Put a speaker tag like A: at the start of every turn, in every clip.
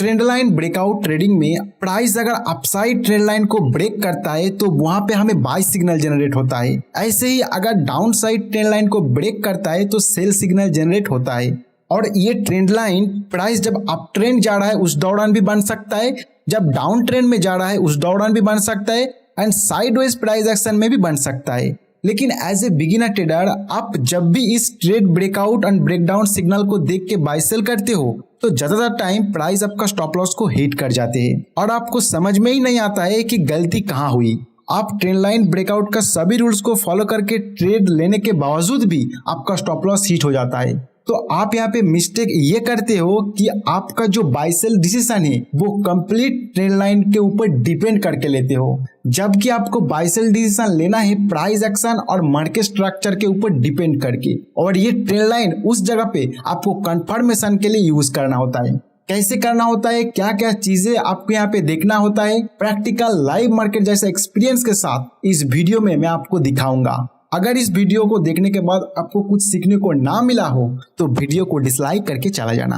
A: Trend line breakout trading में price अगर upside trend line को ब्रेक करता है तो वहां पे हमें बाय सिग्नल जनरेट होता है। ऐसे ही अगर डाउन साइड ट्रेंड लाइन को ब्रेक करता है तो सेल सिग्नल जनरेट होता है। और ये ट्रेंड लाइन प्राइस जब अप ट्रेंड जा रहा है उस दौरान भी बन सकता है, जब डाउन ट्रेंड में जा रहा है उस दौरान भी बन सकता है, एंड साइडवेज प्राइस एक्शन में भी बन सकता है। लेकिन एज ए बिगिनर ट्रेडर आप जब भी इस trade breakout and breakdown signal को देख के बाय सेल करते हो तो ज्यादातर टाइम प्राइस आपका स्टॉप लॉस को हिट कर जाते हैं और आपको समझ में ही नहीं आता है कि गलती कहाँ हुई। आप ट्रेंड लाइन ब्रेकआउट का सभी रूल्स को फॉलो करके ट्रेड लेने के बावजूद भी आपका स्टॉप लॉस हिट हो जाता है। तो आप यहाँ पे मिस्टेक ये करते हो कि आपका जो बाय सेल डिसीजन है वो कंप्लीट ट्रेंड लाइन के ऊपर डिपेंड करके लेते हो, जबकि आपको बाय सेल डिसीजन लेना है प्राइस एक्शन और मार्केट स्ट्रक्चर के ऊपर डिपेंड करके। और ये ट्रेंड लाइन उस जगह पे आपको कंफर्मेशन के लिए यूज करना होता है। कैसे करना होता है, क्या क्या चीजें आपको यहाँ पे देखना होता है, प्रैक्टिकल लाइव मार्केट जैसा एक्सपीरियंस के साथ इस वीडियो में मैं आपको दिखाऊंगा। अगर इस वीडियो को देखने के बाद आपको कुछ सीखने को ना मिला हो तो वीडियो को डिसलाइक करके चला जाना।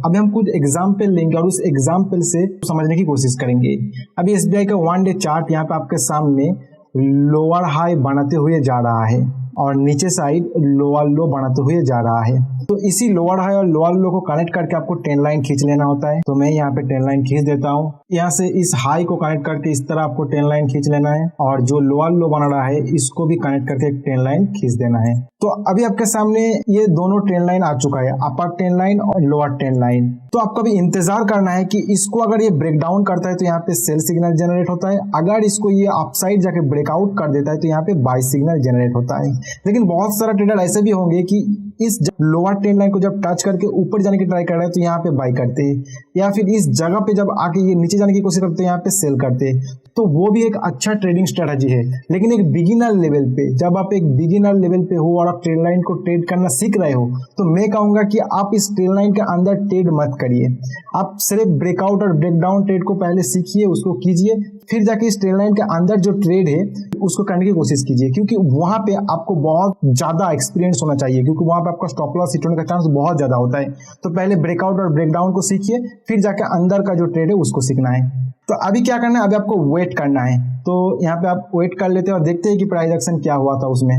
A: अभी हम कुछ एग्जाम्पल लेंगे और उस एग्जाम्पल से समझने की कोशिश करेंगे। अभी एसबीआई का वन डे चार्ट यहाँ पे आपके सामने लोअर हाई बनाते हुए जा रहा है और नीचे साइड लोअर लो बनाते हुए जा रहा है। तो इसी लोअर हाई और लोअर लो को कनेक्ट करके आपको ट्रेंड लाइन खींच लेना होता है। तो मैं यहाँ पे ट्रेंड लाइन खींच देता हूँ। यहाँ से इस हाई को कनेक्ट करके इस तरह आपको ट्रेंड लाइन खींच लेना है और जो लोअर लो बना रहा है इसको भी कनेक्ट करके एक ट्रेंड लाइन खींच देना है। तो अभी आपके सामने ये दोनों ट्रेंड लाइन आ चुका है, अपर ट्रेंड लाइन और लोअर ट्रेंड लाइन। तो आपको अभी इंतजार करना है कि इसको अगर ये ब्रेक डाउन करता है तो यहाँ पे सेल सिग्नल जनरेट होता है, अगर इसको ये अपसाइड जाके ब्रेकआउट कर देता है तो यहाँ पे बाय सिग्नल जनरेट होता है। लेकिन बहुत सारा ट्रेडर ऐसे भी होंगे कि इस लोअर ट्रेंड लाइन को जब टच करके ऊपर जाने की ट्राई कर रहे हैं तो यहाँ पे बाय करते हैं, या फिर इस जगह पे जब आके ये नीचे जाने की कोशिश करते हैं यहाँ पे सेल करते हैं। तो वो भी एक अच्छा ट्रेडिंग स्ट्रेटजी है। लेकिन एक बिगिनर लेवल पे, जब आप एक बिगिनर लेवल पे हो और आप ट्रेड लाइन को ट्रेड करना सीख रहे हो तो मैं कहूंगा कि आप इस ट्रेड लाइन के अंदर ट्रेड मत करिए। आप सिर्फ ब्रेकआउट और ब्रेकडाउन ट्रेड को पहले सीखिए, उसको कीजिए, फिर जाके इस ट्रेड लाइन के अंदर जो ट्रेड है उसको करने की कोशिश कीजिए, क्योंकि वहां पे आपको बहुत ज्यादा एक्सपीरियंस होना चाहिए, क्योंकि वहां पे आपका स्टॉप लॉस हिट होने का चांस बहुत ज्यादा होता है। तो पहले ब्रेकआउट और ब्रेकडाउन को सीखिए, फिर जाके अंदर का जो ट्रेड है उसको सीखना है। तो अभी क्या करना है, अभी आपको वेट करना है। तो यहाँ पे आप वेट कर लेते हैं और देखते हैं कि प्राइस एक्शन क्या हुआ था उसमें।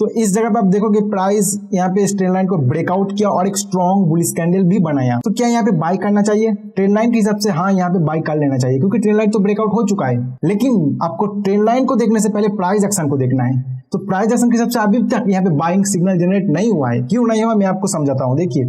A: तो इस जगह पे आप देखोगे प्राइस यहाँ पे इस ट्रेंड लाइन को ब्रेकआउट किया और एक स्ट्रॉन्ग बुलिश कैंडल भी बनाया। तो क्या यहाँ पे बाय करना चाहिए? ट्रेंड लाइन के हिसाब से हाँ, यहाँ पे बाय कर लेना चाहिए, क्योंकि ट्रेंड लाइन तो ब्रेकआउट हो चुका है। लेकिन आपको ट्रेंड लाइन को देखने से पहले प्राइस एक्शन को देखना है। तो प्राइस एक्शन के हिसाब से अभी तक यहाँ पे बाइंग सिग्नल जनरेट नहीं हुआ है। क्यों नहीं हुआ मैं आपको समझाता हूँ। देखिए,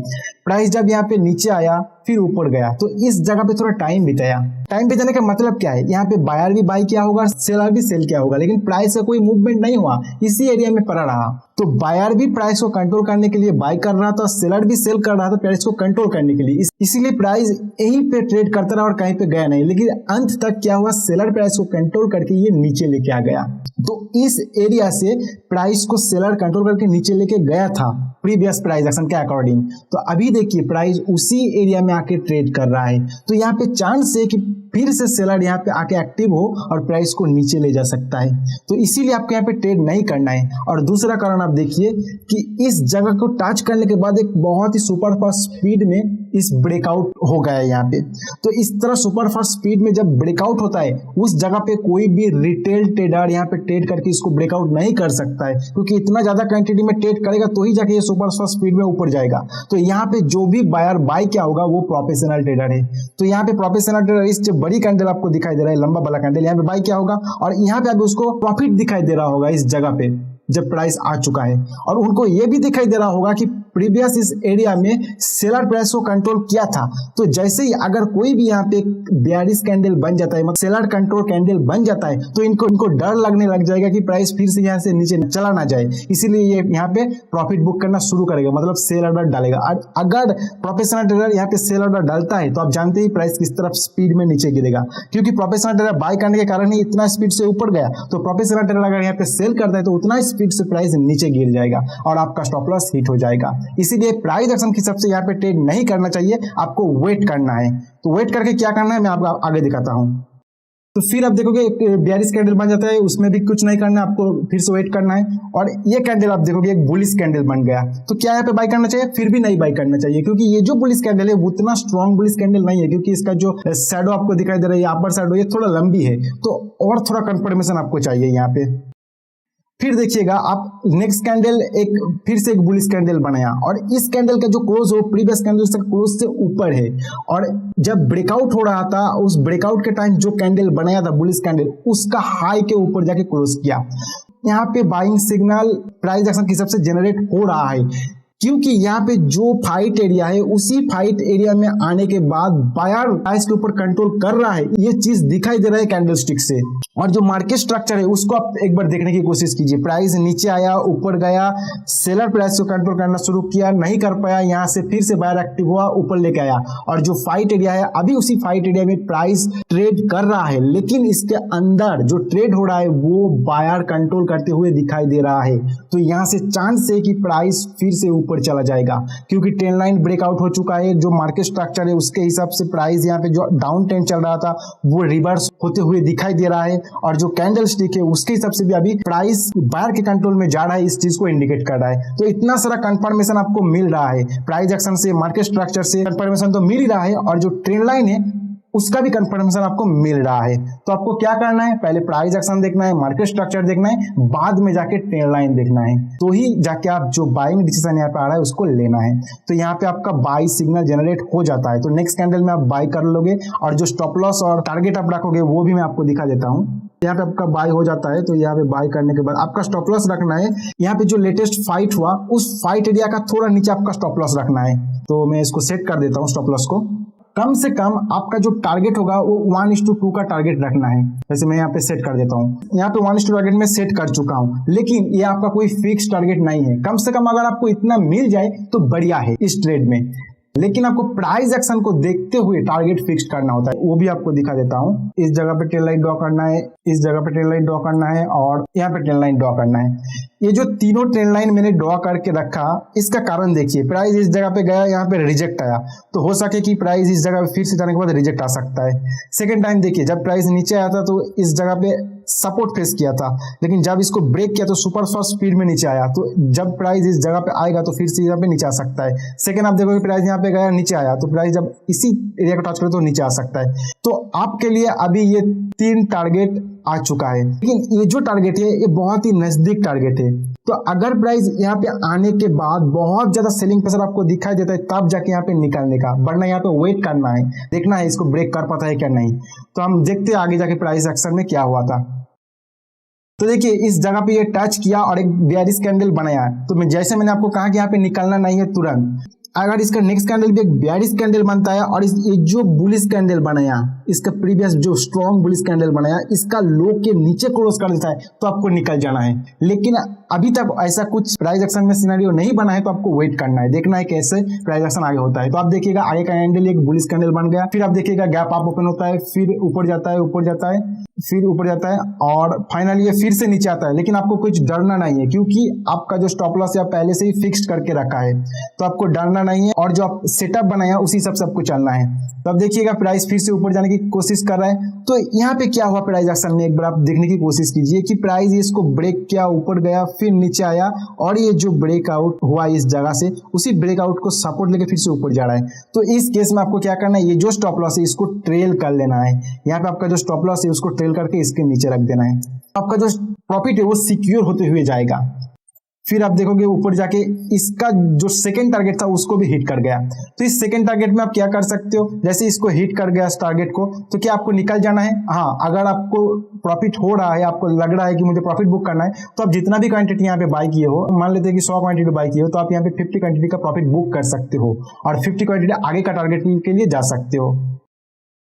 A: प्राइस जब यहाँ पे नीचे आया फिर ऊपर गया तो इस जगह पे थोड़ा टाइम बिताया। टाइम बिताने का मतलब क्या है, यहाँ पे बायर भी बाय किया होगा, सेलर भी सेल किया होगा, लेकिन प्राइस का कोई मूवमेंट नहीं हुआ, इसी एरिया में पड़ा रहा। तो बायर भी प्राइस को कंट्रोल करने के लिए बाय कर रहा था, सेलर भी सेल कर रहा था प्राइस को कंट्रोल करने के लिए। इसीलिए प्राइस यहीं पे ट्रेड करता रहा और कहीं पे गया नहीं। लेकिन अंत तक क्या हुआ, सेलर प्राइस को कंट्रोल करके ये नीचे लेके आ गया। तो इस एरिया से प्राइस को सेलर कंट्रोल करके नीचे लेके गया था प्रीवियस प्राइस एक्शन के अकॉर्डिंग। तो अभी देखिए प्राइस उसी एरिया में आके ट्रेड कर रहा है। तो यहाँ पे चांस है कि फिर से सेलर यहाँ पे आके एक्टिव हो और प्राइस को नीचे ले जा सकता है। तो इसीलिए आपको यहाँ पे ट्रेड नहीं करना है। और दूसरा कारण आप देखिए कि इस जगह को टच करने के बाद एक बहुत ही सुपर फास्ट स्पीड में इस ब्रेकआउट हो गया है यहाँ पे। तो इस तरह सुपर फास्ट स्पीड में जब ब्रेकआउट होता है उस जगह पे कोई भी रिटेल ट्रेडर यहाँ पे ट्रेड करके इसको ब्रेकआउट नहीं कर सकता है, क्योंकि इतना ज्यादा क्वांटिटी में ट्रेड करेगा तो ही जाके ये सुपर फास्ट स्पीड में ऊपर जाएगा। तो यहाँ पे जो भी बायर बाय क्या होगा वो प्रोफेशनल ट्रेडर है। तो यहाँ पे प्रोफेशनल ट्रेडर इस जो बड़ी कैंडल आपको दिखाई दे रहा है, लंबा वाला कैंडल, यहाँ पे बाय क्या होगा और यहाँ पे अभी उसको प्रॉफिट दिखाई दे रहा होगा इस जगह पे जब प्राइस आ चुका है। और उनको ये भी दिखाई दे रहा होगा कि प्रीवियस इस एरिया में सेलर प्राइस को कंट्रोल किया था। तो जैसे ही अगर कोई भी यहाँ पे बेयरिश कैंडल बन जाता है, मतलब सेलर कंट्रोल कैंडल बन जाता है, तो इनको डर लगने लग जाएगा कि प्राइस फिर से यहाँ से नीचे चला ना जाए। इसीलिए ये यहाँ पे प्रॉफिट बुक करना शुरू करेगा, मतलब सेल ऑर्डर डालेगा। अगर प्रोफेशनल ट्रेडर यहाँ पे सेल ऑर्डर डालता है तो आप जानते ही प्राइस किस तरफ स्पीड में नीचे गिरेगा, क्योंकि प्रोफेशनल ट्रेडर बाय करने के कारण ही इतना स्पीड से ऊपर गया। तो प्रोफेशनल ट्रेडर अगर यहाँ पे सेल करता है तो उतना स्पीड से प्राइस नीचे गिर जाएगा और आपका स्टॉप लॉस हिट हो जाएगा। इसीलिए प्राइस एक्शन के हिसाब से यहाँ पे ट्रेड नहीं करना चाहिए, आपको वेट करना है। तो वेट करके क्या करना है मैं आपको आगे दिखाता हूँ। तो फिर आप देखोगे एक बेयरिश कैंडल बन जाता है, उसमें भी कुछ नहीं करना है आपको, फिर से वेट करना है। और ये कैंडल आप देखोगे एक बुलिश कैंडल बन गया, तो क्या यहाँ पे बाई करना चाहिए? फिर भी नहीं बाई करना चाहिए, क्योंकि ये जो बुलिश कैंडल है वो उतना स्ट्रॉन्ग बुलिश कैंडल नहीं है, क्योंकि इसका जो शैडो आपको दिखाई दे रहा है अपर शैडो ये थोड़ा लंबी है, तो और थोड़ा कंफर्मेशन आपको चाहिए यहाँ पे। फिर देखिएगा आप नेक्स्ट कैंडल फिर से एक बुलिश कैंडल बनाया, और इस कैंडल का जो क्लोज हो प्रीवियस कैंडल से क्लोज से ऊपर है, और जब ब्रेकआउट हो रहा था उस ब्रेकआउट के टाइम जो कैंडल बनाया था बुलिश कैंडल उसका हाई के ऊपर जाके क्लोज किया। यहाँ पे बाइंग सिग्नल प्राइस एक्शन के हिसाब से जनरेट हो रहा है, क्योंकि यहाँ पे जो फाइट एरिया है उसी फाइट एरिया में आने के बाद बायर प्राइस के ऊपर कंट्रोल कर रहा है, ये चीज दिखाई दे रहा है कैंडलस्टिक से। और जो मार्केट स्ट्रक्चर है उसको आप एक बार देखने की कोशिश कीजिए। प्राइस नीचे आया, ऊपर गया, सेलर प्राइस को कंट्रोल करना शुरू किया, नहीं कर पाया, यहाँ से फिर से बायर एक्टिव हुआ, ऊपर लेके आया, और जो फाइट एरिया है अभी उसी फाइट एरिया में प्राइस ट्रेड कर रहा है, लेकिन इसके अंदर जो ट्रेड हो रहा है वो बायर कंट्रोल करते हुए दिखाई दे रहा है। तो यहाँ से चांस है कि प्राइस फिर से ऊपर चला जाएगा, क्योंकि ट्रेंड लाइन ब्रेकआउट हो चुका है। जो मार्केट स्ट्रक्चर है उसके हिसाब से प्राइस यहाँ पे जो डाउन ट्रेंड चल रहा था वो रिवर्स होते हुए दिखाई दे रहा है, और जो कैंडल स्टिक है उसके हिसाब से भी अभी प्राइस बायर के कंट्रोल में जा रहा है, इस चीज को इंडिकेट कर रहा है। तो इतना सारा कंफर्मेशन आपको मिल रहा है, प्राइस एक्शन से, मार्केट स्ट्रक्चर से कंफर्मेशन तो मिल ही रहा है, और जो ट्रेंड लाइन है उसका भी कंफर्मेशन आपको मिल रहा है। तो आपको क्या करना है? पहले प्राइस एक्शन देखना है, मार्केट स्ट्रक्चर देखना है, बाद में जाके ट्रेंड लाइन देखना है, तो ही जाके आप जो बाइंग डिसीजन यहाँ पे आ रहा है उसको लेना है। तो यहाँ पे आपका बाई सिग्नल जनरेट हो जाता है, तो नेक्स्ट कैंडल में आप बाई कर लोगे, और जो स्टॉप लॉस और टारगेट आप रखोगे वो भी मैं आपको दिखा देता हूँ। यहाँ पे आपका बाई हो जाता है, तो यहाँ पे बाई करने के बाद आपका स्टॉप लॉस रखना है। यहाँ पे जो लेटेस्ट फाइट हुआ उस फाइट एरिया का थोड़ा नीचे आपका स्टॉप लॉस रखना है। तो मैं इसको सेट कर देता हूँ स्टॉप लॉस को। कम से कम आपका जो टारगेट होगा वो 1:2 का टारगेट रखना है। जैसे मैं यहाँ पे सेट कर देता हूँ, यहाँ पे 1:2 टारगेट में सेट कर चुका हूँ, लेकिन ये आपका कोई फिक्स टारगेट नहीं है। कम से कम अगर आपको इतना मिल जाए तो बढ़िया है इस ट्रेड में, लेकिन आपको प्राइस एक्शन को देखते हुए टारगेट फिक्स करना होता है, वो भी आपको दिखा देता हूँ। इस जगह पे ट्रेंड लाइन ड्रॉ करना है, इस जगह पे ट्रेंड लाइन ड्रॉ करना है, और यहाँ पे ट्रेंड लाइन ड्रॉ करना है। ये जो तीनों ट्रेंड लाइन मैंने ड्रॉ करके रखा, इसका कारण देखिए, प्राइस इस जगह पे गया, यहाँ पे रिजेक्ट आया, तो हो सके कि प्राइस इस जगह पे फिर से जाने के बाद रिजेक्ट आ सकता है। सेकेंड टाइम देखिए, जब प्राइस नीचे आया था तो इस जगह पे सपोर्ट फेस किया था, लेकिन जब इसको ब्रेक किया तो सुपर फास्ट स्पीड में नीचे आया। तो जब प्राइस इस जगह पे आएगा तो फिर से यहाँ पे नीचे आ सकता है। सेकंड आप देखोगे प्राइस यहाँ पे गया, नीचे आया, तो प्राइस जब इसी एरिया को टच करे तो नीचे आ सकता है। तो आपके लिए अभी ये 3 टारगेट आ चुका है, लेकिन ये जो टारगेट है ये बहुत ही नजदीक टारगेट है। तो अगर प्राइस यहाँ पे आने के बाद बहुत ज्यादा सेलिंग प्रेशर आपको दिखाई देता है, तब जाके यहाँ पे निकलने का, वरना यहाँ पे वेट करना है, देखना है इसको ब्रेक कर पाता है क्या नहीं। तो हम देखते हैं आगे जाके प्राइस एक्शन में क्या हुआ था। तो देखिए इस जगह पे ये टच किया और एक बेयरिश कैंडल बनाया, तो मैं जैसे मैंने आपको कहा कि यहाँ पे निकलना नहीं है तुरंत। अगर इसका नेक्स्ट कैंडल भी एक बेयरिश कैंडल बनता है और ये जो बुलिश कैंडल बनाया, इसका प्रीवियस जो स्ट्रॉन्ग बुलिश कैंडल बनाया, इसका लो के नीचे क्लोज कर देता है, तो आपको निकल जाना है। लेकिन अभी तक ऐसा कुछ प्राइस एक्शन में सिनेरियो नहीं बना है, तो आपको वेट करना है, देखना है कैसे प्राइस एक्शन आगे होता है। तो आप देखिएगा आगे का कैंडल एक बुलिश कैंडल बन गया, फिर आप देखिएगा गैप अप ओपन होता है, फिर ऊपर जाता है, ऊपर जाता है, फिर ऊपर जाता है, और फाइनली ये फिर से नीचे आता है। लेकिन आपको कुछ डरना नहीं है, क्योंकि आपका जो स्टॉप लॉस या पहले से ही फिक्स करके रखा है, तो आपको डरना नहीं है, और जो आप सेटअप बनाया उसी सब सबको चलना है। तो अब देखिएगा प्राइस फिर से ऊपर जाने की कोशिश कर रहा है। तो यहाँ पे क्या हुआ प्राइस एक्शन में, एक बार आप देखने की कोशिश कीजिए कि प्राइस इसको ब्रेक किया, ऊपर गया, फिर नीचे आया, और ये जो ब्रेकआउट हुआ इस जगह से, उसी ब्रेकआउट को सपोर्ट लेके फिर से ऊपर जा रहा है। तो इस केस में आपको क्या करना है, ये जो स्टॉप लॉस है इसको ट्रेल कर लेना है। यहाँ पे आपका जो स्टॉप लॉस है उसको ट्रेल करके इसके नीचे रख देना है। आपका जो प्रॉफिट है वो सिक्योर होते हुए जाएगा। फिर आप देखोगे ऊपर जाके इसका जो सेकंड टारगेट था उसको भी हिट कर गया। तो इस सेकंड टारगेट में आप क्या कर सकते हो, जैसे इसको हिट कर गया इस टारगेट को, तो क्या आपको निकल जाना है? हाँ, अगर आपको प्रॉफिट हो रहा है, आपको लग रहा है कि मुझे प्रॉफिट बुक करना है, तो आप जितना भी क्वांटिटी यहाँ पे बाय किए हो, मान लेते हैं कि 100 क्वांटिटी बाय किए हो, तो आप यहाँ पे 50 क्वांटिटी का प्रॉफिट बुक कर सकते हो, और 50 क्वांटिटी आगे का टारगेट के लिए जा सकते हो।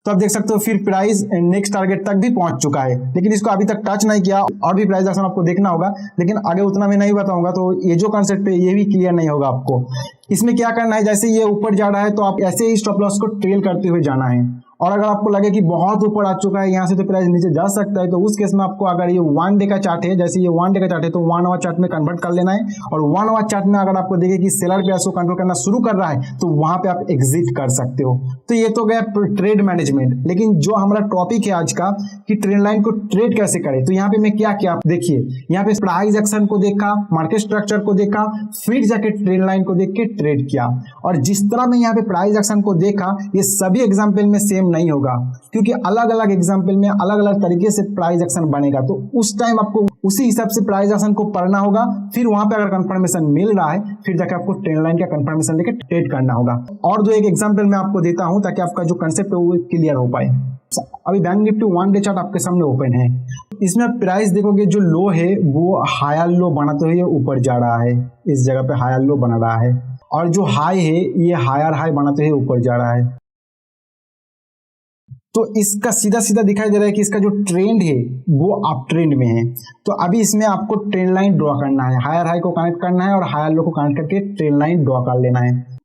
A: तो आप देख सकते हो फिर प्राइस नेक्स्ट टारगेट तक भी पहुंच चुका है, लेकिन इसको अभी तक टच नहीं किया, और भी प्राइस एक्शन आपको देखना होगा, लेकिन आगे उतना मैं नहीं बताऊंगा। तो ये जो कॉन्सेप्ट है ये भी क्लियर नहीं होगा आपको। इसमें क्या करना है, जैसे ये ऊपर जा रहा है तो आप ऐसे ही स्टॉप लॉस को ट्रेल करते हुए जाना है, और अगर आपको लगे कि बहुत ऊपर आ चुका है, यहाँ से तो प्राइस नीचे जा सकता है, तो उस केस में आपको अगर ये 1 डे का चार्ट है, जैसे ये 1 डे का चार्ट है, तो 1 आवर चार्ट में कन्वर्ट कर लेना है। और 1 आवर चार्ट में अगर आपको देखे कि सेलर प्राइस को कंट्रोल करना शुरू कर रहा है, तो वहां पे आप एग्जिट कर सकते हो। तो ये तो गया ट्रेड मैनेजमेंट। लेकिन जो हमारा टॉपिक है आज का कि ट्रेंड लाइन को ट्रेड कैसे करें, तो यहाँ पे मैं क्या किया देखिए, यहाँ पे प्राइस एक्शन को देखा, मार्केट स्ट्रक्चर को देखा, फिर जाके ट्रेंड लाइन को देख के ट्रेड किया। और जिस तरह मैं यहाँ पे प्राइस एक्शन को देखा, ये सभी एग्जाम्पल में सेम नहीं होगा, क्योंकि अलग अलग एग्जाम्पल में अलग अलग तरीके से प्राइस एक्शन बनेगा। तो उस टाइम आपको उसी हिसाब से प्राइस एक्शन को पढ़ना होगा। फिर वहां पे अगर कंफर्मेशन मिल रहा है, फिर जाके आपको ट्रेंड लाइन का कंफर्मेशन लेके ट्रेड करना होगा। और जो एक एग्जाम्पल मैं आपको देता हूं ताकि आपका जो कंसेप्ट है वो क्लियर हो पाए। अभी बैंक निफ्टी 1 डे चार्ट आपके सामने ओपन है। इसमें प्राइस देखोगे, जो लो है वो हायर लो बनाते हुए ऊपर जा रहा है, इस जगह पे हायर लो बना रहा है, और जो हाई है ये हायर हाई बनाते हुए ऊपर जा रहा है। तो इसका सीधा सीधा दिखाई दे रहा है कि इसका जो ट्रेंड है वो अप ट्रेंड में है। तो अभी इसमें आपको ट्रेंड लाइन ड्रॉ करना है, हायर हाई को कनेक्ट करना है और हायर लो को कनेक्ट करके ट्रेंड लाइन ड्रॉ कर लेना है।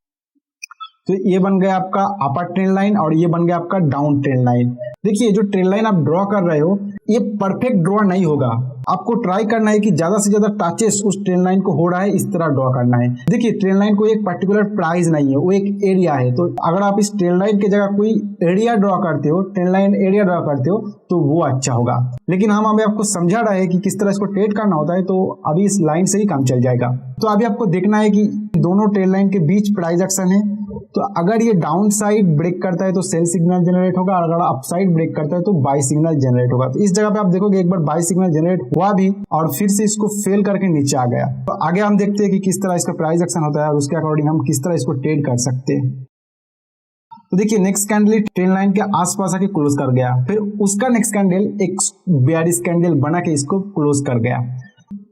A: तो ये बन गया आपका अपर ट्रेंड लाइन और ये बन गया आपका डाउन ट्रेंड लाइन। देखिए, जो ट्रेंड लाइन आप ड्रॉ कर रहे हो ये परफेक्ट ड्रॉ नहीं होगा। आपको ट्राई करना है कि ज्यादा से ज्यादा टचेस उस ट्रेंड लाइन को हो रहा है, इस तरह ड्रॉ करना है। देखिए, ट्रेंड लाइन को एक पर्टिकुलर प्राइस नहीं है, वो एक एरिया है। तो अगर आप इस ट्रेंड लाइन की जगह कोई एरिया ड्रॉ करते हो, ट्रेंड लाइन एरिया ड्रॉ करते हो, तो वो अच्छा होगा। लेकिन हम अभी आपको समझा रहे हैं कि किस तरह इसको ट्रेड करना होता है, तो अभी इस लाइन से ही काम चल जाएगा। तो अभी आपको देखना है कि दोनों ट्रेंड लाइन के बीच प्राइस एक्शन है। तो अगर ये डाउन साइड ब्रेक करता है तो सेल सिग्नल जनरेट होगा, और अगर अप साइड ब्रेक करता है तो बाय सिग्नल जनरेट होगा। तो इस जगह पे आप देखोगे एक बार बाय सिग्नल जनरेट हुआ भी और फिर से इसको फेल करके नीचे आ गया। तो आगे हम देखते हैं कि किस तरह इसका प्राइस एक्शन होता है और उसके अकॉर्डिंग हम किस तरह इसको ट्रेड कर सकते हैं। तो देखिए, नेक्स्ट कैंडल ट्रेंड लाइन के आसपास आके क्लोज कर गया, फिर उसका नेक्स्ट कैंडल एक बेयरिश कैंडल बना के इसको क्लोज कर गया।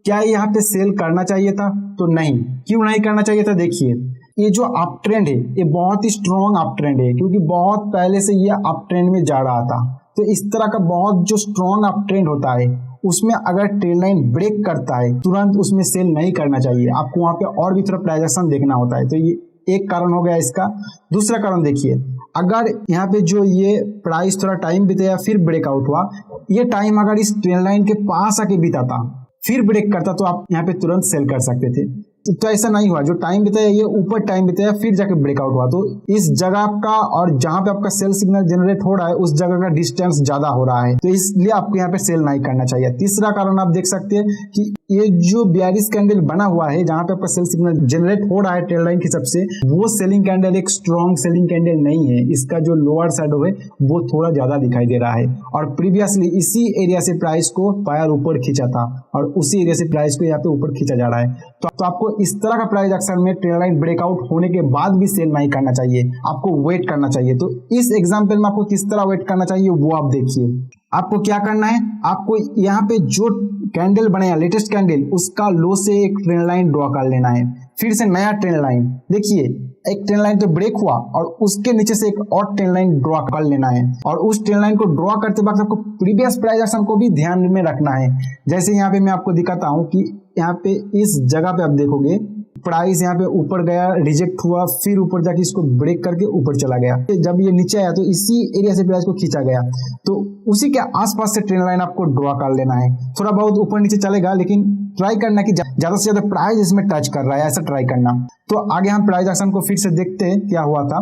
A: क्या यहाँ पे सेल करना चाहिए था? तो नहीं। क्यों नहीं करना चाहिए था? देखिए, ये जो अप ट्रेंड है ये बहुत ही स्ट्रॉन्ग अप ट्रेंड है, क्योंकि बहुत पहले से ये अप ट्रेंड में जा रहा था। तो इस तरह का बहुत जो स्ट्रॉन्ग अप ट्रेंड होता है उसमें अगर ट्रेंड लाइन ब्रेक करता है तुरंत उसमें सेल नहीं करना चाहिए। आपको वहां पे और भी थोड़ा प्राइस एक्शन देखना होता है। तो ये एक कारण हो गया इसका। दूसरा कारण देखिए, अगर यहाँ पे जो ये प्राइस थोड़ा टाइम बीतेगा फिर ब्रेकआउट हुआ, ये टाइम अगर इस ट्रेंड लाइन के पास आके बीता फिर ब्रेक करता तो आप यहाँ पे तुरंत सेल कर सकते थे। तो ऐसा नहीं हुआ, जो टाइम बिताया ये ऊपर टाइम बिताया फिर जाके ब्रेकआउट हुआ। तो इस जगह का और जहां पे आपका सेल सिग्नल जनरेट हो रहा है उस जगह का डिस्टेंस ज्यादा हो रहा है, तो इसलिए आपको यहाँ पे सेल नहीं करना चाहिए। तीसरा कारण आप देख सकते हैं कि ये जो बेयरिश कैंडल बना हुआ है जहां पे आपका सेल सिग्नल जनरेट हो रहा है ट्रेंड लाइन की सबसे, वो सेलिंग कैंडल एक स्ट्रॉन्ग सेलिंग कैंडल नहीं है। इसका जो लोअर शैडो है वो थोड़ा ज्यादा दिखाई दे रहा है, और प्रीवियसली इसी एरिया से प्राइस को बायर ऊपर खींचा था और उसी एरिया से प्राइस को यहाँ पे ऊपर खींचा जा रहा है। तो आपको इस तरह का प्राइस एक्शन में ट्रेंड लाइन ब्रेकआउट होने के बाद भी सेल नहीं करना चाहिए, आपको वेट करना चाहिए। तो इस एग्जांपल में आपको किस तरह वेट करना चाहिए वो आप देखिए। आपको क्या करना है, आपको यहाँ पे जो कैंडल बनाया लेटेस्ट कैंडल उसका लो से एक ट्रेंड लाइन ड्रॉ कर लेना है, फिर से नया ट्रेंड लाइन। देखिए, एक ट्रेंड लाइन तो ब्रेक हुआ और उसके नीचे से एक और ट्रेंड लाइन ड्रॉ कर लेना है, और उस ट्रेंड लाइन को ड्रॉ करते वक्त आपको प्रीवियस प्राइस एक्शन को भी ध्यान में रखना है। जैसे यहाँ पे मैं आपको दिखाता हूँ कि यहाँ पे इस जगह पे आप देखोगे प्राइस यहाँ पे ऊपर गया, रिजेक्ट हुआ, फिर ऊपर जाके इसको ब्रेक करके ऊपर चला गया। जब ये नीचे आया तो इसी एरिया से प्राइस को खींचा गया, तो उसी के आसपास से ट्रेंड लाइन आपको ड्रॉ कर लेना है। थोड़ा बहुत ऊपर नीचे चलेगा, लेकिन ट्राई करना कि ज्यादा से ज्यादा प्राइस इसमें टच कर रहा है, ऐसा ट्राई करना। तो आगे हम प्राइस एक्शन को फिर से देखते हैं क्या हुआ था।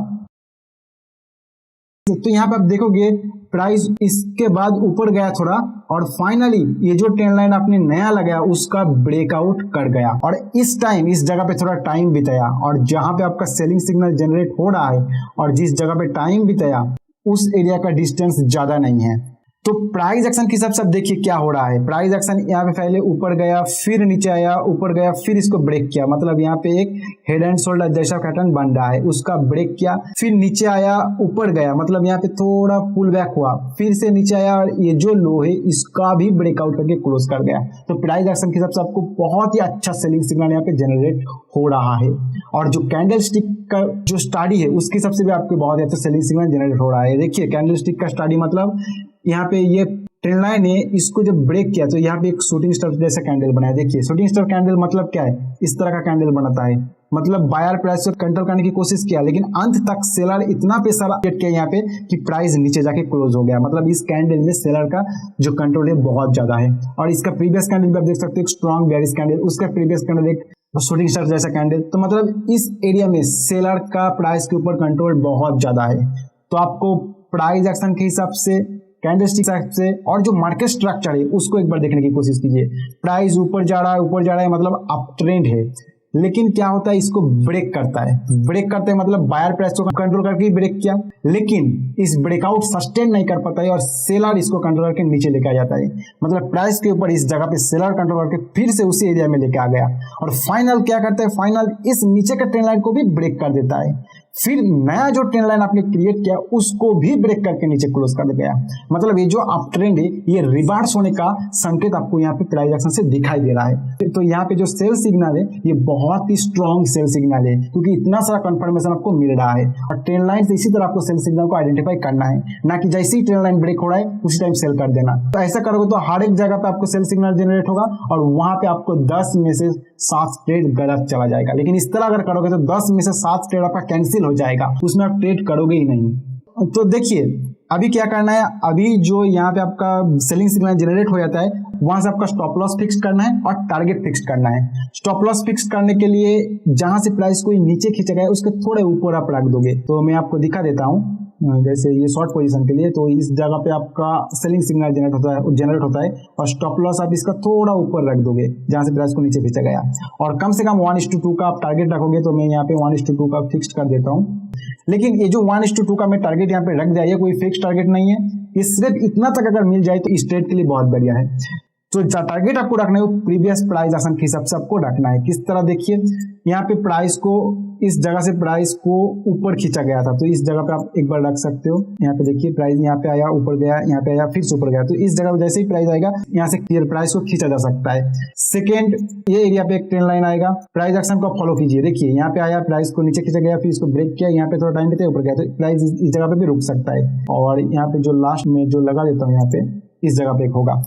A: तो यहाँ पे आप देखोगे प्राइस इसके बाद ऊपर गया थोड़ा, और फाइनली ये जो ट्रेंड लाइन आपने नया लगाया उसका ब्रेकआउट कर गया, और इस टाइम इस जगह पे थोड़ा टाइम बिताया, और जहां पे आपका सेलिंग सिग्नल जनरेट हो रहा है और जिस जगह पे टाइम बिताया उस एरिया का डिस्टेंस ज्यादा नहीं है। तो प्राइस एक्शन के हिसाब से देखिए क्या हो रहा है। प्राइस एक्शन यहाँ पे पहले ऊपर गया, फिर नीचे आया, ऊपर गया, फिर इसको ब्रेक किया, मतलब यहाँ पे एक हेड एंड शोल्डर जैसा पैटर्न बन रहा है, उसका ब्रेक किया, फिर नीचे आया, ऊपर गया, मतलब यहाँ पे थोड़ा पुल बैक हुआ, फिर से नीचे आया, और ये जो लो है इसका भी ब्रेकआउट करके क्लोज कर गया। तो प्राइस एक्शन के हिसाब से आपको बहुत ही अच्छा सेलिंग सिग्नल यहाँ पे जनरेट हो रहा है, और जो कैंडल स्टिक का जो स्टडी है उसके हिसाब से भी आपके बहुत ही अच्छा सेलिंग सिग्नल जनरेट हो रहा है। देखिए, कैंडल स्टिक का स्टडी मतलब यहाँ पे ये ट्रेंड लाइन है, इसको जब ब्रेक किया तो यहाँ पे एक शूटिंग स्टार जैसा कैंडल बनाया। देखिए, शूटिंग स्टार कैंडल मतलब क्या है, इस तरह का कैंडल बनाता है, मतलब बायर प्राइस को कंट्रोल करने की कोशिश किया, लेकिन अंत तक सेलर इतना प्रेशर किया यहाँ पे कि प्राइस नीचे जाके क्लोज हो गया। मतलब इस कैंडल में सेलर का जो कंट्रोल है बहुत ज्यादा है। और इसका प्रीवियस कैंडल भी आप देख सकते हो, एक स्ट्रॉन्ग बेयरिश कैंडल, उसका प्रीवियस कैंडल एक शूटिंग स्टार जैसा कैंडल। तो मतलब इस एरिया में सेलर का प्राइस के ऊपर कंट्रोल बहुत ज्यादा है। तो आपको प्राइस एक्शन के हिसाब से, कैंडलस्टिक हिसाब से और जो मार्केट स्ट्रक्चर है उसको एक बार देखने की कोशिश कीजिए। प्राइस ऊपर जा रहा है, ऊपर जा रहा है, मतलब अप ट्रेंड है, लेकिन क्या होता है इसको ब्रेक करता है। ब्रेक करते हैं मतलब बायर प्राइस को कंट्रोल करके ब्रेक किया, लेकिन इस ब्रेकआउट सस्टेन नहीं कर पाता है और सेलर इसको कंट्रोल करके नीचे लेके आ जाता है। मतलब प्राइस के ऊपर इस जगह पे सेलर कंट्रोल करके फिर से उसी एरिया में लेके आ गया और फाइनल क्या करता है, फाइनल इस नीचे का ट्रेंड लाइन को भी ब्रेक कर देता है। फिर नया जो ट्रेंड लाइन आपने क्रिएट किया उसको भी ब्रेक करके नीचे क्लोज कर गया। मतलब ये जो अप ट्रेंड है ये रिवर्स होने का संकेत आपको यहाँ पे प्राइस एक्शन से दिखाई दे रहा है। तो यहाँ पे जो सेल सिग्नल है ये बहुत ही स्ट्रॉन्ग सेल सिग्नल है, क्योंकि इतना सारा कंफर्मेशन आपको मिल रहा है। और ट्रेंड लाइन से इसी तरह आपको सेल सिग्नल को आइडेंटिफाई करना है, ना कि जैसे ही ट्रेंड लाइन ब्रेक हो रहा है उसी टाइम सेल कर देना। तो ऐसा करोगे तो हर एक जगह पे आपको सेल सिग्नल जनरेट होगा और वहां पे आपको 10 में से 7 ट्रेड गलत चला जाएगा। लेकिन इस तरह अगर करोगे तो 10 में से 7 ट्रेड आपका कैंसिल हो जाएगा, उसमें आप ट्रेड करोगे ही नहीं। तो देखिए अभी क्या करना है, अभी जो यहाँ पे आपका सेलिंग सिग्नल जनरेट हो जाता है वहां से आपका स्टॉप लॉस फिक्स करना है और टारगेट फिक्स करना है। स्टॉप लॉस फिक्स करने के लिए जहां से प्राइस को नीचे खींचा गया है उसके थोड़े ऊपर आप रख दोगे। तो मैं आपको दिखा देता हूँ, जैसे ये शॉर्ट पोजीशन के लिए तो इस जगह पे आपका सेलिंग सिग्नल जनरेट होता है और स्टॉप लॉस आप इसका थोड़ा ऊपर रख दोगे जहां से प्राइस को नीचे खींचा गया। और कम से कम 1:2 का आप टारगेट रखोगे। तो मैं यहाँ पे 1:2 का फिक्स कर देता हूँ। लेकिन ये जो 1:2 का मैं टारगेट यहाँ पे रख दिया, ये कोई फिक्स टारगेट नहीं है, ये सिर्फ इतना तक अगर मिल जाए तो इस ट्रेड के लिए बहुत बढ़िया है। तो टारगेट आपको रखना है वो प्रीवियस प्राइस एक्शन के हिसाब से आपको रखना है। किस तरह, देखिए यहाँ पे प्राइस को इस जगह से प्राइस को ऊपर खींचा गया था, तो इस जगह पे आप एक बार रख सकते हो। यहाँ पे देखिए प्राइस यहाँ पे आया, ऊपर गया, यहाँ पे आया, फिर से ऊपर गया। तो इस जगह पे जैसे ही प्राइस आएगा यहाँ से क्लियर प्राइस को खींचा जा सकता है। सेकेंड, ये एरिया पे एक ट्रेंड लाइन आएगा, प्राइस एक्शन को फॉलो कीजिए। देखिए यहाँ पे आया, प्राइस को नीचे खींचा गया, फिर इसको ब्रेक किया, यहाँ पे थोड़ा टाइम देते ऊपर गया, तो प्राइस इस जगह पे भी रुक सकता है। और यहाँ पे जो लास्ट में जो लगा देता हूँ यहाँ पे इस जगह पे एक होगा।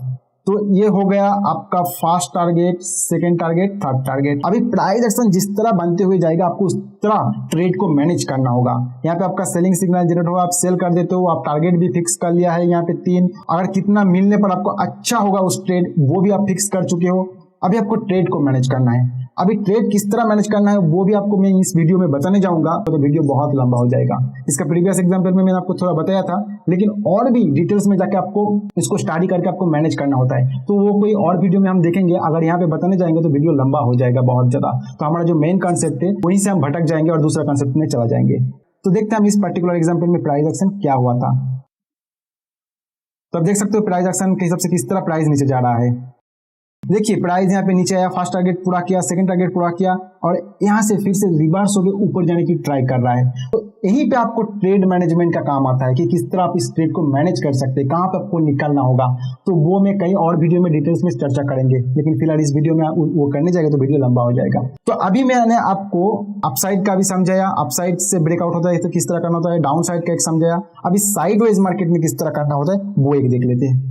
A: तो ये हो गया आपका first target, second target, third target. अभी प्राइस एक्शन जिस तरह बनते हुए जाएगा आपको उस तरह ट्रेड को मैनेज करना होगा। यहाँ पे आपका सेलिंग सिग्नल जनरेट होगा, आप सेल कर देते हो, आप टारगेट भी फिक्स कर लिया है यहाँ पे 3। अगर कितना मिलने पर आपको अच्छा होगा उस ट्रेड वो भी आप फिक्स कर चुके हो। अभी आपको ट्रेड को मैनेज करना है। अभी ट्रेड किस तरह मैनेज करना है वो भी आपको मैं इस वीडियो में बताने जाऊंगा, तो वीडियो बहुत लंबा हो जाएगा। इसका प्रीवियस एग्जांपल में मैंने आपको थोड़ा बताया था, लेकिन और भी डिटेल्स में जाके आपको इसको स्टडी करके आपको मैनेज करना होता है, तो वो कोई और वीडियो में हम देखेंगे। अगर यहाँ पे बताने जाएंगे तो वीडियो लंबा हो जाएगा बहुत ज्यादा। तो हमारा जो मेन कॉन्सेप्ट है वहीं से हम भटक जाएंगे और दूसरा कॉन्सेप्ट में चला जाएंगे। तो देखते हैं हम इस पर्टिकुलर एग्जाम्पल में प्राइस एक्शन क्या हुआ था। तो आप देख सकते हो प्राइस एक्शन के हिसाब से किस तरह प्राइस नीचे जा रहा है। देखिए प्राइस यहाँ पे नीचे आया, फर्स्ट टारगेट पूरा किया, सेकंड टारगेट पूरा किया और यहाँ से फिर से रिवर्स होकर ऊपर जाने की ट्राई कर रहा है। तो यहीं पे आपको ट्रेड मैनेजमेंट का काम आता है कि किस तरह आप इस ट्रेड को मैनेज कर सकते हैं, कहाँ पे आपको निकलना होगा। तो वो मैं कहीं और वीडियो में डिटेल्स में चर्चा करेंगे, लेकिन फिलहाल इस वीडियो में वो करने जाएगा तो वीडियो लंबा हो जाएगा। तो अभी मैंने आपको अपसाइड का भी समझाया, अपसाइड से ब्रेकआउट होता है तो किस तरह करना होता है, डाउन साइड का एक समझाया। अभी साइडवेज मार्केट में किस तरह करना होता है वो एक देख लेते हैं।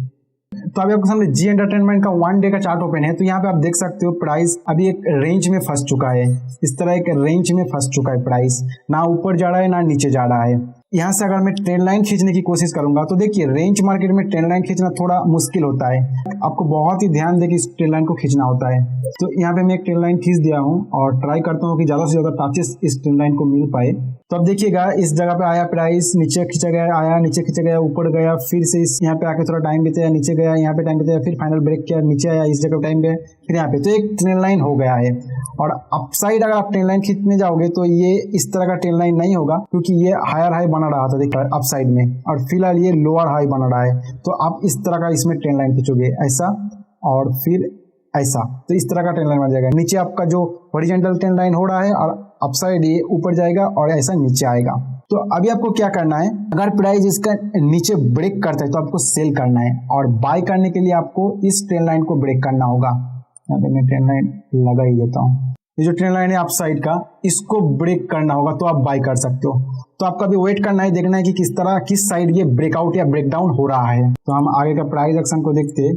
A: तो अभी आपके सामने जी एंटरटेनमेंट का 1 डे का चार्ट ओपन है। तो यहाँ पे आप देख सकते हो प्राइस अभी एक रेंज में फंस चुका है, इस तरह एक रेंज में फंस चुका है प्राइस, ना ऊपर जा रहा है ना नीचे जा रहा है। यहाँ से अगर मैं ट्रेंड लाइन खींचने की कोशिश करूंगा तो देखिए रेंज मार्केट में ट्रेंड लाइन खींचना थोड़ा मुश्किल होता है, आपको बहुत ही ध्यान देकर इस ट्रेंड लाइन को खींचना होता है। तो यहाँ पे मैं एक ट्रेंड लाइन खींच दिया हूँ और ट्राई करता हूँ कि ज्यादा से ज्यादा टचेस इस ट्रेंड लाइन को मिल पाए। तो अब देखिएगा इस जगह पे आया, प्राइस नीचे खींचा गया, आया नीचे खींचा गया, ऊपर गया, फिर से इस यहाँ पे आके थोड़ा टाइम बिताया, नीचे गया, यहाँ पे टाइम बिताया, फिर फाइनल ब्रेक किया, नीचे आया, इस जगह टाइम गया, फिर यहाँ पे। तो एक ट्रेंड लाइन हो गया है। और अपसाइड अगर आप ट्रेंड लाइन खींचने जाओगे तो ये इस तरह का ट्रेंड लाइन नहीं होगा, क्योंकि ये हायर हाई बना रहा था देखिए अपसाइड में, और फिलहाल ये लोअर हाई बना रहा है। तो आप इस तरह का इसमें ट्रेंड लाइन खींचोगे ऐसा और फिर ऐसा, तो इस तरह का ट्रेंड लाइन बन जाएगा। नीचे आपका जो हॉरिजॉन्टल ट्रेंड लाइन हो रहा है और अपसाइड ये ऊपर जाएगा और ऐसा नीचे आएगा। तो अभी आपको क्या करना है, अगर प्राइस इसका नीचे ब्रेक करता है तो आपको सेल करना है, और बाय करने के लिए आपको इस ट्रेंड लाइन को ब्रेक करना होगा। यहाँ पे मैं ट्रेंड लाइन लगा ही देता हूँ। ये जो ट्रेंड लाइन है अपसाइड का, इसको ब्रेक करना होगा तो आप बाय कर सकते हो। तो आपका भी वेट करना है, देखना है कि किस तरह किस साइड ये ब्रेकआउट या ब्रेकडाउन हो रहा है। तो हम आगे का प्राइस एक्शन को देखते हैं।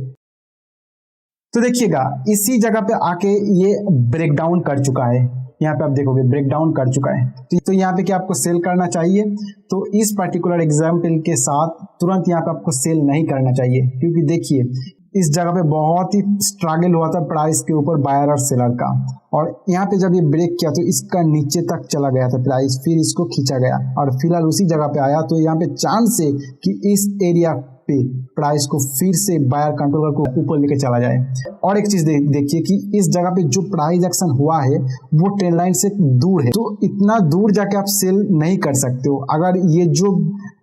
A: तो देखिएगा इसी जगह पे आके ये ब्रेकडाउन कर चुका है, यहाँ पे आप देखोगे ब्रेक डाउन कर चुका है। तो यहाँ पे क्या आपको सेल करना चाहिए? तो इस पर्टिकुलर एग्जाम्पल के साथ तुरंत यहाँ पे आपको सेल नहीं करना चाहिए, क्योंकि देखिए इस जगह पे बहुत ही स्ट्रगल हुआ था प्राइस के ऊपर बायर और सेलर का, और यहाँ पे जब ये ब्रेक किया तो इसका नीचे तक चला गया था प्राइस, फिर इसको खींचा गया और फिलहाल उसी जगह पे आया। तो यहाँ पे चांस है कि इस एरिया पे प्राइस को फिर से बायर कंट्रोलर को ऊपर लेके चला जाए। और एक चीज देखिए कि इस जगह पे जो प्राइस एक्शन हुआ है वो ट्रेंड लाइन से दूर है, तो इतना दूर जाके आप सेल नहीं कर सकते हो। अगर ये जो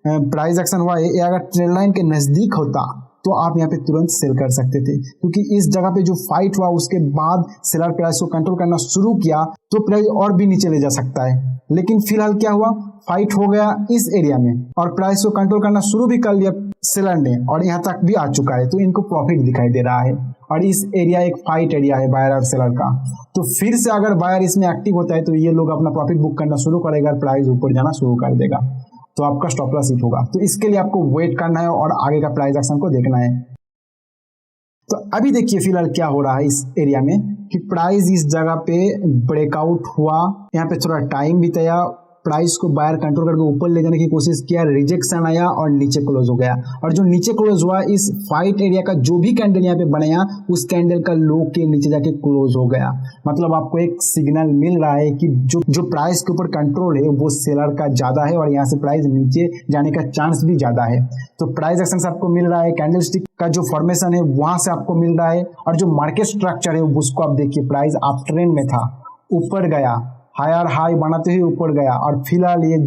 A: प्राइस एक्शन हुआ है ये अगर ट्रेंड लाइन के नजदीक होता तो आप यहाँ पे तुरंत सेल कर सकते थे, क्योंकि इस जगह पे जो फाइट हुआ उसके बाद सेलर प्राइस को कंट्रोल करना शुरू किया तो प्राइस और भी नीचे ले जा सकता है। लेकिन फिलहाल क्या हुआ, फाइट हो गया इस एरिया में और प्राइस को कंट्रोल करना शुरू भी कर लिया सेलर ने और यहाँ तक भी आ चुका है, तो इनको प्रॉफिट दिखाई दे रहा है। और इस एरिया एक फाइट एरिया है बायर और सेलर का, तो फिर से अगर बायर इसमें एक्टिव होता है तो ये लोग अपना प्रॉफिट बुक करना शुरू करेगा, प्राइस ऊपर जाना शुरू कर देगा, तो आपका स्टॉप लॉस हिट होगा। तो इसके लिए आपको वेट करना है और आगे का प्राइस एक्शन को देखना है। तो अभी देखिए फिलहाल क्या हो रहा है इस एरिया में कि प्राइस इस जगह पे ब्रेकआउट हुआ, यहाँ पे थोड़ा टाइम बिताया, प्राइस को बायर कंट्रोल करके ऊपर ले जाने की कोशिश किया, रिजेक्शन आया और नीचे क्लोज हो गया। और जो नीचे क्लोज हुआ इस फाइट एरिया का जो भी कैंडल यहाँ पे बनाया उस कैंडल का लो के नीचे जाके क्लोज हो गया। मतलब आपको एक सिग्नल मिल रहा है कि जो प्राइस के ऊपर कंट्रोल है वो सेलर का ज्यादा है और यहाँ से प्राइस नीचे जाने का चांस भी ज्यादा है। तो प्राइस एक्शन से आपको मिल रहा है, कैंडल स्टिक का जो फॉर्मेशन है वहां से आपको मिल रहा है, और जो मार्केट स्ट्रक्चर है उसको आप देखिए, प्राइस अप ट्रेंड में था, ऊपर गया, हायर हाई बनाते हुए ऊपर गया, और फिलहाल ये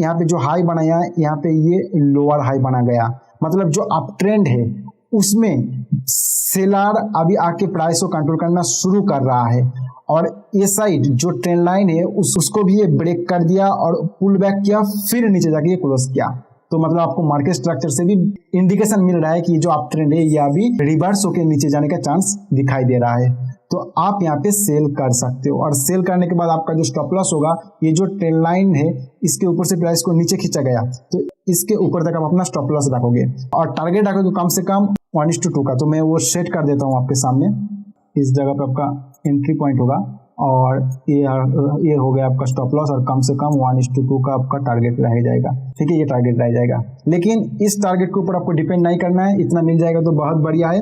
A: यहाँ पे जो हाई बनाया यहाँ पे ये लोअर हाई बना गया। मतलब जो अप ट्रेंड है उसमें सेलर अभी आके प्राइस को कंट्रोल करना शुरू कर रहा है, और ये साइड जो ट्रेंड लाइन है उसको भी ये ब्रेक कर दिया और पुल बैक किया, फिर नीचे जाके ये क्लोज किया। तो मतलब आपको मार्केट स्ट्रक्चर से भी इंडिकेशन मिल रहा है कि जो अप ट्रेंड है ये अभी रिवर्स होकर नीचे जाने का चांस दिखाई दे रहा है। तो आप यहाँ पे सेल कर सकते हो, और सेल करने के बाद आपका जो स्टॉप लॉस होगा, ये जो ट्रेंड लाइन है इसके ऊपर से प्राइस को नीचे खींचा गया तो इसके ऊपर तक आप अपना स्टॉप लॉस रखोगे, और टारगेट रखोगे कम से कम 1:2 का। तो मैं वो सेट कर देता हूँ आपके सामने। इस जगह पे आपका एंट्री पॉइंट होगा और ये हो गया आपका स्टॉप लॉस, और कम से कम 1:2 का आपका टारगेट रह जाएगा। ठीक है, ये टारगेट रह जाएगा, लेकिन इस टारगेट के ऊपर आपको डिपेंड नहीं करना है, इतना मिल जाएगा तो बहुत बढ़िया है।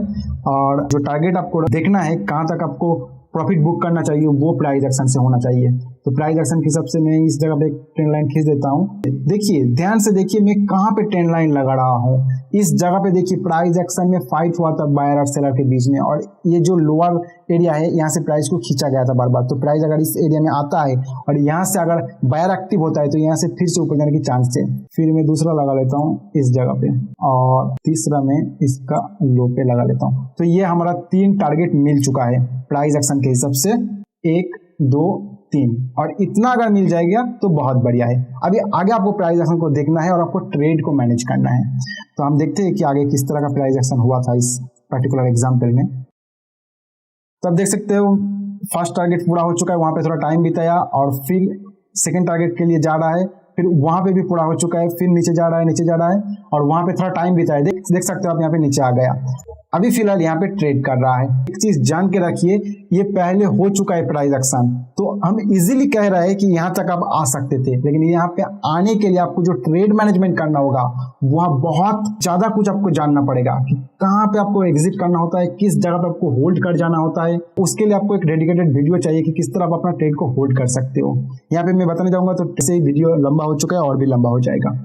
A: और जो टारगेट आपको देखना है कहाँ तक आपको प्रॉफिट बुक करना चाहिए वो प्राइस एक्शन से होना चाहिए। तो प्राइस एक्शन के हिसाब से मैं इस जगह पे एक ट्रेंड लाइन खींच देता हूँ। देखिए ध्यान से देखिए मैं कहाँ पे ट्रेंड लाइन लगा रहा हूँ। इस जगह पे देखिए प्राइस एक्शन में फाइट हुआ था बायर और सेलर के बीच में, और ये जो लोअर एरिया है यहाँ से प्राइस को खींचा गया था बार बार। तो प्राइस अगर इस एरिया में आता है और यहाँ से अगर बायर एक्टिव होता है तो यहाँ से फिर से ऊपर जाने की चांस है। फिर मैं दूसरा लगा लेता हूँ इस जगह पे, और तीसरा मैं इसका लो पे लगा लेता हूँ। तो ये हमारा 3 टारगेट मिल चुका है प्राइस एक्शन के हिसाब से, 1, 2, 3, और इतना अगर मिल जाएगा तो बहुत बढ़िया है। अभी आगे आपको प्राइस एक्शन को देखना है और आपको ट्रेड को मैनेज करना है। तो हम देखते हैं कि आगे किस तरह का प्राइस एक्शन हुआ था इस पर्टिकुलर एग्जांपल में। तो आप देख सकते हो फर्स्ट टारगेट पूरा हो चुका है, वहां पे थोड़ा टाइम बिताया, और फिर सेकंड टारगेट के लिए जा रहा है, फिर वहां पे भी पूरा हो चुका है, फिर नीचे जा रहा है, और वहां पे थोड़ा टाइम बिताया। देख सकते हो आप यहाँ पे नीचे आ गया। अभी फिलहाल यहाँ पे ट्रेड कर रहा है। एक चीज जान के रखिए, ये पहले हो चुका है प्राइस एक्शन, तो हम इजीली कह रहे हैं कि यहाँ तक आप आ सकते थे, लेकिन यहाँ पे आने के लिए आपको जो ट्रेड मैनेजमेंट करना होगा वहाँ बहुत ज्यादा कुछ आपको जानना पड़ेगा कि कहाँ पे आपको एग्जिट करना होता है, किस जगह पे आपको होल्ड कर जाना होता है। उसके लिए आपको एक डेडिकेटेड वीडियो चाहिए कि किस तरह आप अपना ट्रेड को होल्ड कर सकते हो। यहाँ पे मैं बताने जाऊंगा तो ऐसे वीडियो लंबा हो चुका है और भी लंबा हो जाएगा।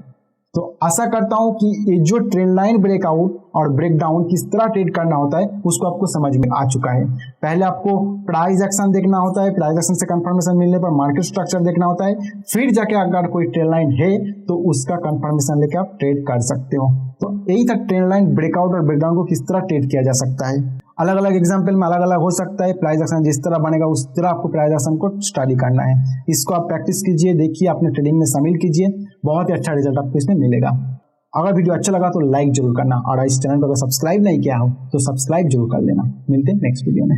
A: तो आशा करता हूं कि ये जो ट्रेंड लाइन ब्रेकआउट और ब्रेकडाउन किस तरह ट्रेड करना होता है उसको आपको समझ में आ चुका है। पहले आपको प्राइस एक्शन देखना होता है, प्राइस एक्शन से कंफर्मेशन मिलने पर मार्केट स्ट्रक्चर देखना होता है, फिर जाके अगर कोई ट्रेंड लाइन है तो उसका कंफर्मेशन लेके आप ट्रेड कर सकते हो। तो यही था ट्रेंड लाइन ब्रेकआउट और ब्रेकडाउन को किस तरह ट्रेड किया जा सकता है। अलग अलग एग्जाम्पल में अलग अलग हो सकता है। प्राइस एक्शन जिस तरह बनेगा उस तरह आपको प्राइस एक्शन को स्टडी करना है। इसको आप प्रैक्टिस कीजिए, देखिए, अपने ट्रेडिंग में शामिल कीजिए, बहुत ही अच्छा रिजल्ट आपको इसमें मिलेगा। अगर वीडियो अच्छा लगा तो लाइक जरूर करना, और इस चैनल को अगर सब्सक्राइब नहीं किया हो तो सब्सक्राइब जरूर कर लेना। मिलते हैं नेक्स्ट वीडियो में।